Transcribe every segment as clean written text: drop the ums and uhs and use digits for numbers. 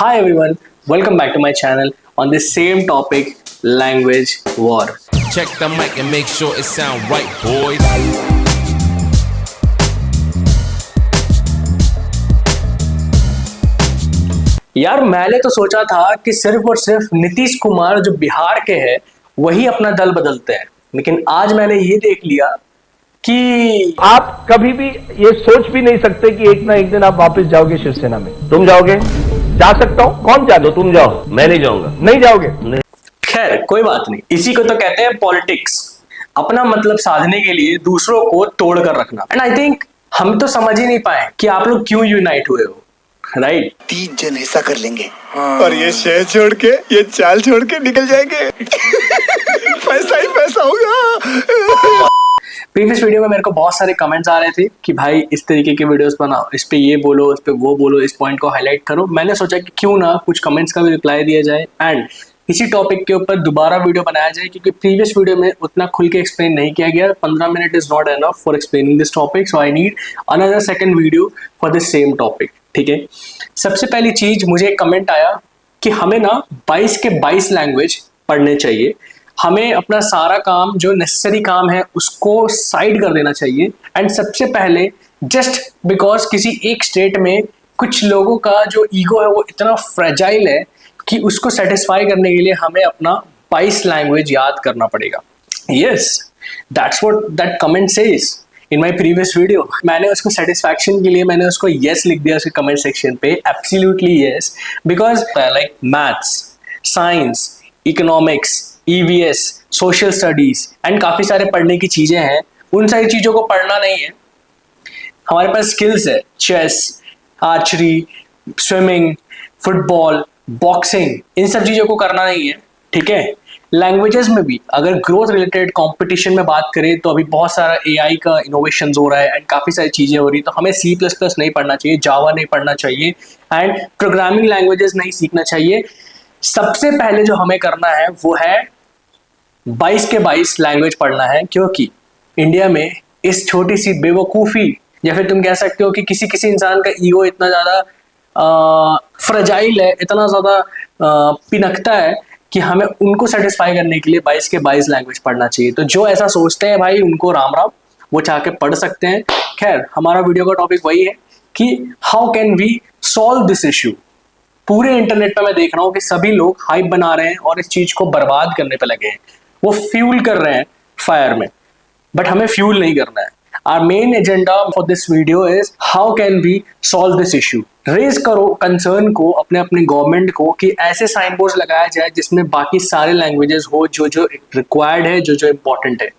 Hi everyone, welcome back to my channel on the same topic, language war. Check the mic and make sure it sound right, boys. यार मैंने तो सोचा था कि सिर्फ और सिर्फ नीतीश कुमार जो बिहार के हैं वही अपना दल बदलते हैं, लेकिन आज मैंने ये देख लिया कि आप कभी भी ये सोच भी नहीं सकते कि एक ना एक दिन आप वापस जाओगे शिवसेना में। तुम जाओगे? जा सकता हूं, कौन जा दो? तुम जाओ, मैं नहीं जाऊंगा। नहीं जाओगे? नहीं। खैर कोई बात नहीं, इसी को तो कहते हैं पॉलिटिक्स, अपना मतलब साधने के लिए दूसरों को तोड़ कर रखना। एंड आई थिंक हम तो समझ ही नहीं पाए कि आप लोग क्यों यूनाइट हुए हो, राइट? 3 जन ऐसा कर लेंगे और ये शहर छोड़ के, ये चाल छोड़ के निकल जाएंगे। पैसा ही पैसा होगा। प्रीवियस वीडियो में मेरे को बहुत सारे कमेंट्स आ रहे थे कि भाई इस तरीके के वीडियोस बनाओ, इस पे ये बोलो, इस पे वो बोलो, इस पॉइंट को हाईलाइट करो। मैंने सोचा कि क्यों ना कुछ कमेंट्स का भी रिप्लाई दिया जाए एंड इसी टॉपिक के ऊपर दोबारा वीडियो बनाया जाए, क्योंकि प्रीवियस वीडियो में उतना खुल के एक्सप्लेन नहीं किया गया। 15 minute is not enough for explaining this topic, so I need another second video for this same topic. ठीक है, सबसे पहली चीज मुझे एक कमेंट आया कि हमें ना 22 के 22 लैंग्वेज पढ़ने चाहिए, हमें अपना सारा काम जो नेसेसरी काम है उसको साइड कर देना चाहिए। एंड सबसे पहले जस्ट बिकॉज किसी एक स्टेट में कुछ लोगों का जो ईगो है वो इतना फ्रेजाइल है कि उसको सेटिस्फाई करने के लिए हमें अपना 22 लैंग्वेज याद करना पड़ेगा। Yes, that's what that comment says in my previous video. मैंने उसको सेटिस्फैक्शन के लिए मैंने उसको यस लिख दिया उसके कमेंट सेक्शन पे, absolutely yes, because like maths, science, economics, EVS, social studies and काफी सारे पढ़ने की चीजें हैं। उन सारी चीजों को पढ़ना नहीं है, हमारे पास स्किल्स है, chess, archery, swimming, football, boxing, इन सब चीजों को करना नहीं है। ठीक है, लैंग्वेजेस में भी अगर ग्रोथ रिलेटेड कंपटीशन में बात करें तो अभी बहुत सारा AI का इनोवेशन हो रहा है एंड काफी सारी चीजें हो रही है, तो हमें C++ नहीं पढ़ना चाहिए, जावा नहीं पढ़ना चाहिए एंड प्रोग्रामिंग लैंग्वेजेस नहीं सीखना चाहिए। सबसे पहले जो हमें करना है वो है 22 के 22 लैंग्वेज पढ़ना है, क्योंकि इंडिया में इस छोटी सी बेवकूफ़ी या फिर तुम कह सकते हो कि किसी किसी इंसान का ईगो इतना ज़्यादा फ्रजाइल है, इतना ज़्यादा पिनकता है कि हमें उनको सेटिस्फाई करने के लिए 22 के 22 लैंग्वेज पढ़ना चाहिए। तो जो ऐसा सोचते हैं भाई उनको राम राम, वो चाह के पढ़ सकते हैं। खैर हमारा वीडियो का टॉपिक वही है कि how can we solve this issue. पूरे इंटरनेट पे मैं देख रहा हूँ कि सभी लोग हाइप बना रहे हैं और इस चीज को बर्बाद करने पे लगे हैं, वो फ्यूल कर रहे हैं फायर में, बट हमें फ्यूल नहीं करना है। Our main agenda for this video is how can we solve this issue। Raise करो कंसर्न को अपने अपने गवर्नमेंट को कि ऐसे साइन बोर्ड लगाया जाए जिसमें बाकी सारे लैंग्वेजेस हो जो जो रिक्वायर्ड है, जो जो इम्पोर्टेंट है,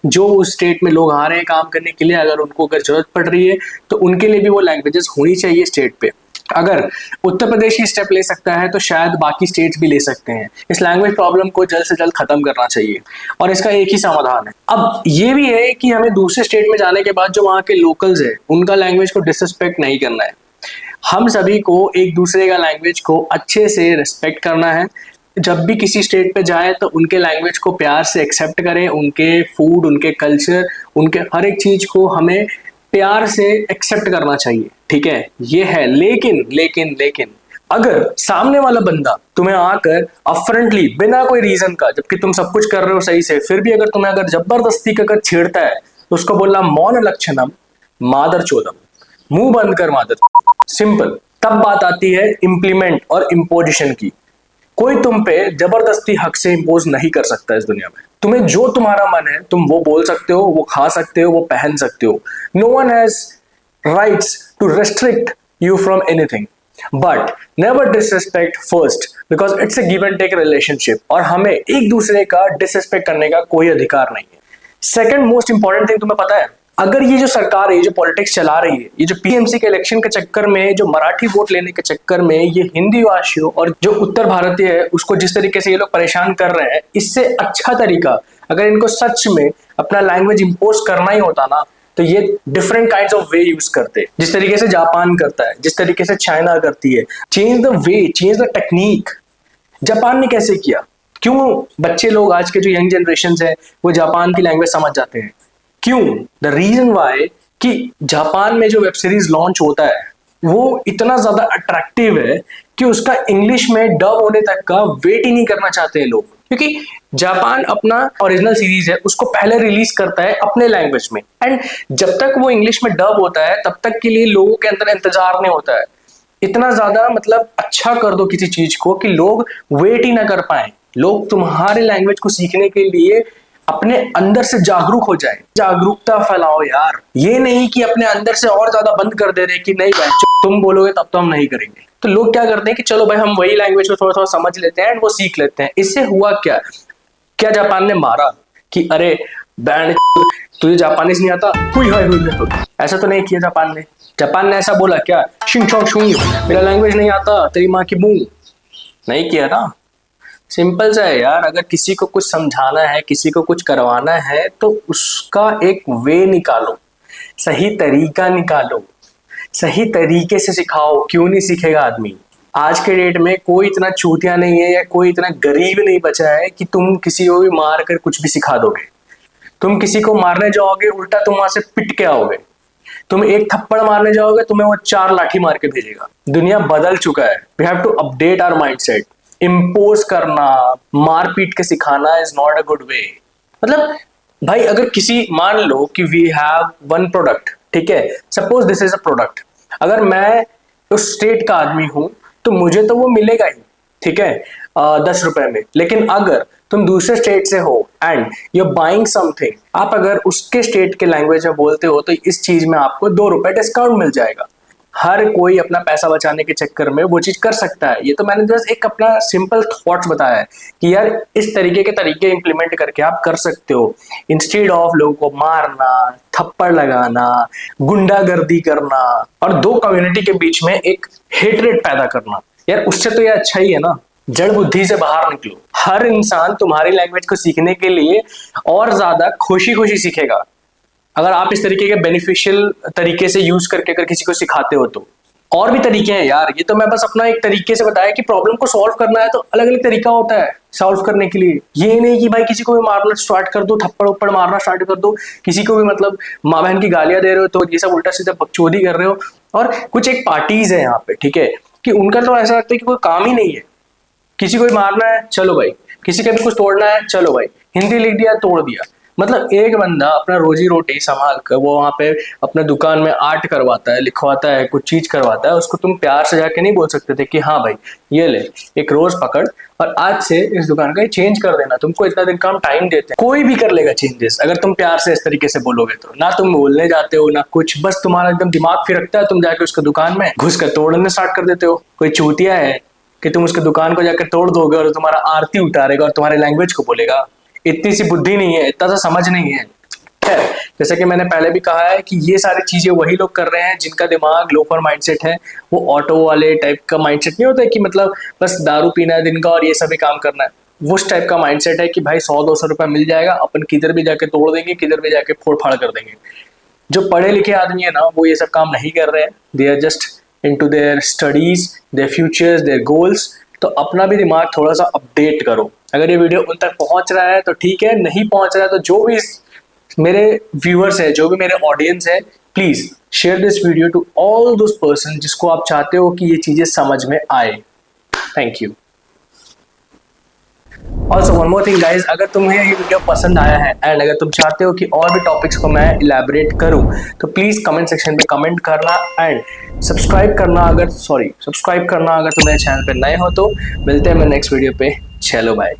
जो उस स्टेट में लोग आ रहे हैं काम करने के लिए, अगर उनको अगर जरूरत पड़ रही है तो उनके लिए भी वो लैंग्वेजेस होनी चाहिए स्टेट पे। अगर उत्तर प्रदेश ही स्टेप ले सकता है तो शायद बाकी स्टेट्स भी ले सकते हैं। इस लैंग्वेज प्रॉब्लम को जल्द से जल्द खत्म करना चाहिए और इसका एक ही समाधान है। अब ये भी है कि हमें दूसरे स्टेट में जाने के बाद जो वहाँ के लोकल्स है उनका लैंग्वेज को डिसरिस्पेक्ट नहीं करना है। हम सभी को एक दूसरे का लैंग्वेज को अच्छे से रिस्पेक्ट करना है। जब भी किसी स्टेट पे जाए तो उनके लैंग्वेज को प्यार से एक्सेप्ट करें, उनके फूड, उनके कल्चर, उनके हर एक चीज को हमें प्यार से एक्सेप्ट करना चाहिए। ठीक है, ये है। लेकिन अगर सामने वाला बंदा तुम्हें आकर अपफ्रंटली बिना कोई रीजन का, जबकि तुम सब कुछ कर रहे हो सही से, फिर भी अगर तुम्हें अगर जबरदस्ती अगर छेड़ता है तो उसको बोलना मौन लक्षणम मादर चोदम, मुंह बंद कर मादर। सिंपल। तब बात आती है इम्प्लीमेंट और इम्पोजिशन की। कोई तुम पे जबरदस्ती हक से इम्पोज नहीं कर सकता इस दुनिया में। तुम्हें जो तुम्हारा मन है तुम वो बोल सकते हो, वो खा सकते हो, वो पहन सकते हो। No one has rights to restrict you from anything, but never disrespect first, because it's a give and take relationship और हमें एक दूसरे का डिसरिस्पेक्ट करने का कोई अधिकार नहीं है। सेकेंड मोस्ट इंपॉर्टेंट थिंग तुम्हें पता है, अगर ये जो सरकार है, ये जो पॉलिटिक्स चला रही है, ये जो PMC के इलेक्शन के चक्कर में, जो मराठी वोट लेने के चक्कर में ये हिंदी वासियों और जो उत्तर भारतीय है उसको जिस तरीके से ये लोग परेशान कर रहे हैं, इससे अच्छा तरीका अगर इनको सच में अपना लैंग्वेज इंपोज करना ही होता ना तो ये different kinds of way use करते, जिस तरीके से जापान करता है, जिस तरीके से चाइना करती है। Change the way, change the technique. Japan ने कैसे किया? क्यों बच्चे लोग आज के जो यंग जनरेशन है वो जापान की लैंग्वेज समझ जाते हैं? क्यों? द रीजन वाई कि जापान में जो वेब सीरीज लॉन्च होता है वो इतना ज्यादा अट्रैक्टिव है कि उसका इंग्लिश में डब होने तक का वेट ही नहीं करना चाहते हैं लोग, क्योंकि जापान अपना ओरिजिनल सीरीज है उसको पहले रिलीज करता है अपने लैंग्वेज में, एंड जब तक वो इंग्लिश में डब होता है तब तक के लिए लोगों के अंदर इंतजार नहीं होता है। इतना ज्यादा मतलब अच्छा कर दो किसी चीज को कि लोग वेट ही ना कर पाए, लोग तुम्हारे लैंग्वेज को सीखने के लिए अपने अंदर से जागरूक हो जाए। जागरूकता फैलाओ यार, ये नहीं कि अपने अंदर से और ज्यादा बंद कर दे रहे कि नहीं भाई तुम बोलोगे तब तो हम नहीं करेंगे। तो लोग क्या करते हैं कि चलो भाई हम वही लैंग्वेज को थोड़ा थोड़ा समझ लेते हैं एंड वो सीख लेते हैं। इससे हुआ क्या जापान ने मारा कि अरे बैंड तुझे जापानीज नहीं आता, हुई तो ऐसा तो नहीं किया जापान ने ऐसा बोला क्या शिंग चोंग शुंग मेरा लैंग्वेज नहीं आता तेरी माँ की मुंह, नहीं किया ना। सिंपल सा है यार, अगर किसी को कुछ समझाना है, किसी को कुछ करवाना है तो उसका एक वे निकालो, सही तरीका निकालो, सही तरीके से सिखाओ। क्यों नहीं सीखेगा आदमी? आज के डेट में कोई इतना चूतिया नहीं है या कोई इतना गरीब नहीं बचा है कि तुम किसी को भी मार कर कुछ भी सिखा दोगे। तुम किसी को मारने जाओगे उल्टा तुम वहां से पिट के आओगे, तुम एक थप्पड़ मारने जाओगे तुम्हें वो 4 लाठी मार के भेजेगा। दुनिया बदल चुका है। We have to update our mindset. Impose करना, मारपीट के सिखाना is not a good way. मतलब भाई अगर किसी, मान लो कि वी हैव वन प्रोडक्ट, ठीक है, suppose this is a product, अगर मैं उस स्टेट का आदमी हूं तो मुझे तो वो मिलेगा ही, ठीक है, 10 रुपए में। लेकिन अगर तुम दूसरे स्टेट से हो एंड यू बाइंग समथिंग, आप अगर उसके स्टेट के लैंग्वेज में बोलते हो तो इस चीज में आपको 2 रुपए डिस्काउंट मिल जाएगा। हर कोई अपना पैसा बचाने के चक्कर में वो चीज कर सकता है। ये तो मैंने बस एक अपना सिंपल थॉट्स बताया है कि यार इस तरीके के तरीके इंप्लीमेंट करके आप कर सकते हो। इंस्टेड ऑफ लोगों को मारना, थप्पड़ लगाना, गुंडागर्दी करना और 2 कम्युनिटी के बीच में एक हेटरेट पैदा करना, यार उससे तो ये अच्छा ही है ना। जड़ बुद्धि से बाहर निकलो। हर इंसान तुम्हारी लैंग्वेज को सीखने के लिए और ज्यादा खुशी खुशी सीखेगा अगर आप इस तरीके के बेनिफिशियल तरीके से यूज करके अगर किसी को सिखाते हो तो। और भी तरीके हैं यार, ये तो मैं बस अपना एक तरीके से बताया कि प्रॉब्लम को सॉल्व करना है तो अलग अलग तरीका होता है सॉल्व करने के लिए। ये नहीं कि भाई किसी को भी मारना स्टार्ट कर दो, थप्पड़ उप्पड़ मारना स्टार्ट कर दो, किसी को भी मतलब माँ बहन की गालियां दे रहे हो तो ये सब उल्टा सीधा बकचोदी कर रहे हो। और कुछ एक पार्टीज है यहाँ पे, ठीक है, कि उनका तो ऐसा लगता है कि कोई काम ही नहीं है। किसी को भी मारना है चलो भाई, किसी का भी कुछ तोड़ना है चलो भाई, हिंदी लिख दिया तोड़ दिया। मतलब एक बंदा अपना रोजी रोटी संभाल कर वो वहां पे अपने दुकान में आर्ट करवाता है, लिखवाता है, कुछ चीज करवाता है, उसको तुम प्यार से जाके नहीं बोल सकते थे कि हाँ भाई ये ले एक रोज पकड़ और आज से इस दुकान का चेंज कर देना, तुमको इतना दिन का हम टाइम देते हैं। कोई भी कर लेगा चेंजेस अगर तुम प्यार से इस तरीके से बोलोगे तो। ना तुम बोलने जाते हो ना कुछ, बस तुम्हारा एकदम दिमाग फिरकता है, तुम जाके उसके दुकान में घुस कर तोड़ने स्टार्ट कर देते हो। कोई चूतिया है कि तुम उसके दुकान को जाकर तोड़ दोगे और तुम्हारा आरती उतारेगा और तुम्हारे लैंग्वेज को बोलेगा। इतनी सी बुद्धि नहीं है, इतना सा समझ नहीं है। जैसे कि मैंने पहले भी कहा है कि ये सारी चीजें वही लोग कर रहे हैं जिनका दिमाग लोफर माइंडसेट है। वो ऑटो वाले टाइप का माइंडसेट नहीं होता है कि मतलब बस दारू पीना है दिन का और ये सभी काम करना है। वो उस टाइप का माइंडसेट है कि भाई 100-200 रुपया मिल जाएगा, अपन किधर भी जाके तोड़ देंगे, किधर भी जाके फोड़ फाड़ कर देंगे। जो पढ़े लिखे आदमी है ना वो ये सब काम नहीं कर रहे हैं। They are just into their studies, their futures, their goals. तो अपना भी दिमाग थोड़ा सा अपडेट करो। अगर ये वीडियो उन तक पहुंच रहा है तो ठीक है, नहीं पहुंच रहा है तो जो भी मेरे व्यूअर्स है, जो भी मेरे ऑडियंस है, please share this video to all those person जिसको आप चाहते हो कि ये चीजें समझ में आए। Thank you. Also one more thing guys, अगर तुम्हें ये वीडियो पसंद आया है एंड अगर तुम चाहते हो कि और भी टॉपिक्स को मैं इलैबोरेट करूं तो प्लीज कमेंट सेक्शन पे कमेंट करना एंड सब्सक्राइब करना अगर तुम मेरे चैनल पे नए हो तो। मिलते हैं मैं नेक्स्ट वीडियो पे। चलो बाय।